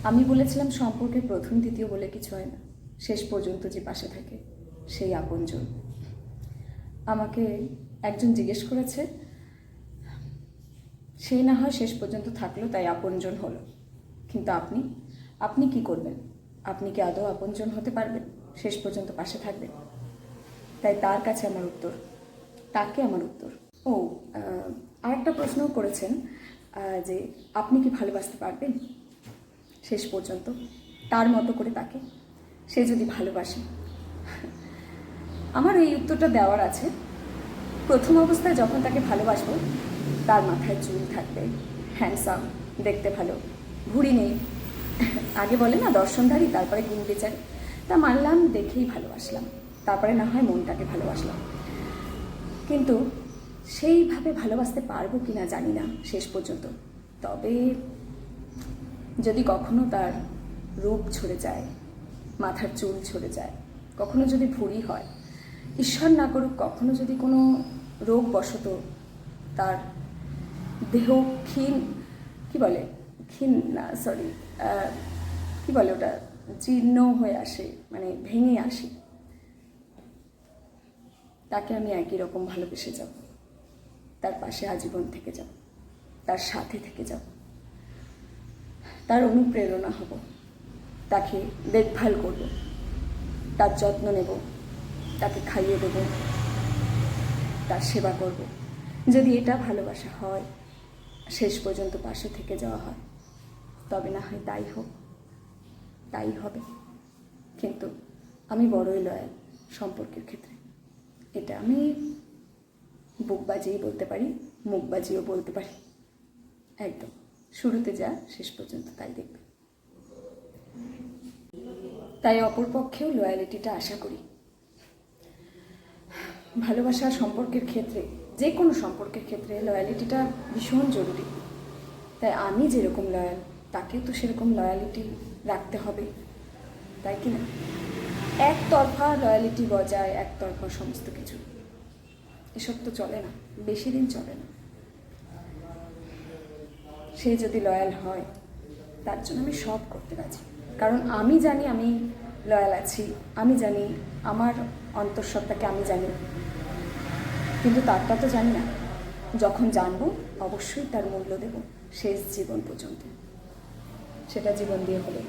আমি বলেছিলাম সম্পর্কের প্রথম দ্বিতীয় বলে কিছু হয় না, শেষ পর্যন্ত যে পাশে থাকে সেই আপনজন। আমাকে একজন জিজ্ঞেস করেছে, সেই না হয় শেষ পর্যন্ত থাকলো তাই আপনজন হলো, কিন্তু আপনি আপনি কি করবেন? আপনি কি আদৌ আপনজন হতে পারবেন? শেষ পর্যন্ত পাশে থাকবেন? তাই তার কাছে আমার উত্তর, তাকে আমার উত্তর। ও আরেকটা প্রশ্নও করেছেন যে আপনি কি ভালোবাসতে পারবেন শেষ পর্যন্ত তার মতো করে তাকে, সে যদি ভালোবাসে? আমার এই উত্তরটা দেওয়ার আছে। প্রথম অবস্থায় যখন তাকে ভালোবাসবো, তার মাথায় চুল থাকবে, হ্যান্ডসাম, দেখতে ভালো, ভুঁড়ি নেই, আগে বলে না দর্শনধারী তারপরে গুণ বিচারে, তা মানলাম, দেখেই ভালোবাসলাম, তারপরে না হয় মনটাকে ভালোবাসলাম। কিন্তু সেইভাবে ভালোবাসতে পারবো কি না জানি না শেষ পর্যন্ত। তবে যদি কখনো তার রূপ ঝরে যায়, মাথার চুল ঝরে যায়, কখনো যদি ভুঁড়ি হয়, ঈশ্বর না করুক কখনো যদি কোনো রোগবশত তার দেহ ক্ষীণ, কি বলে ক্ষীণ না, সরি, কি বলে ওটা, জীর্ণ হয়ে আসে, মানে ভেঙে আসে, তাকে আমি একই রকম ভালোবেসে যাব, তার পাশে আজীবন থেকে যাব, তার সাথে থেকে যাব, তার অনুপ্রেরণা হব, তাকে দেখভাল করব, তার যত্ন নেব, তাকে খাইয়ে দেব, তার সেবা করব। যদি এটা ভালোবাসা হয়, শেষ পর্যন্ত পাশে থেকে যাওয়া হয়, তবে না হয় তাই হোক, তাই হবে। কিন্তু আমি বড়ই লয়াল সম্পর্কের ক্ষেত্রে, এটা আমি বুক বাজিয়েই বলতে পারি, মুখ বাজিয়েও বলতে পারি। একদম শুরুতে যা, শেষ পর্যন্ত তাই দেখবে। তাই অপরপক্ষেও লয়ালিটিটা আশা করি। ভালোবাসা সম্পর্কের ক্ষেত্রে, যে কোনো সম্পর্কের ক্ষেত্রে লয়ালিটিটা ভীষণ জরুরি। তাই আমি যেরকম লয়াল, তাকেও তো সেরকম লয়ালিটি রাখতে হবে, তাই কি না? একতরফা লয়ালিটি বজায়, একতরফা সমস্ত কিছু, এসব তো চলে না, বেশি দিন চলে না। সে যদি লয়াল হয়, তার জন্য আমি সব করতে রাজি, কারণ আমি জানি আমি লয়াল আছি, আমি জানি আমার অন্তঃসত্ত্বাকে আমি জানি, কিন্তু তারটা তো জানি না। যখন জানবো অবশ্যই তার মূল্য দেব শেষ জীবন পর্যন্ত, সেটা জীবন দিয়ে হলে।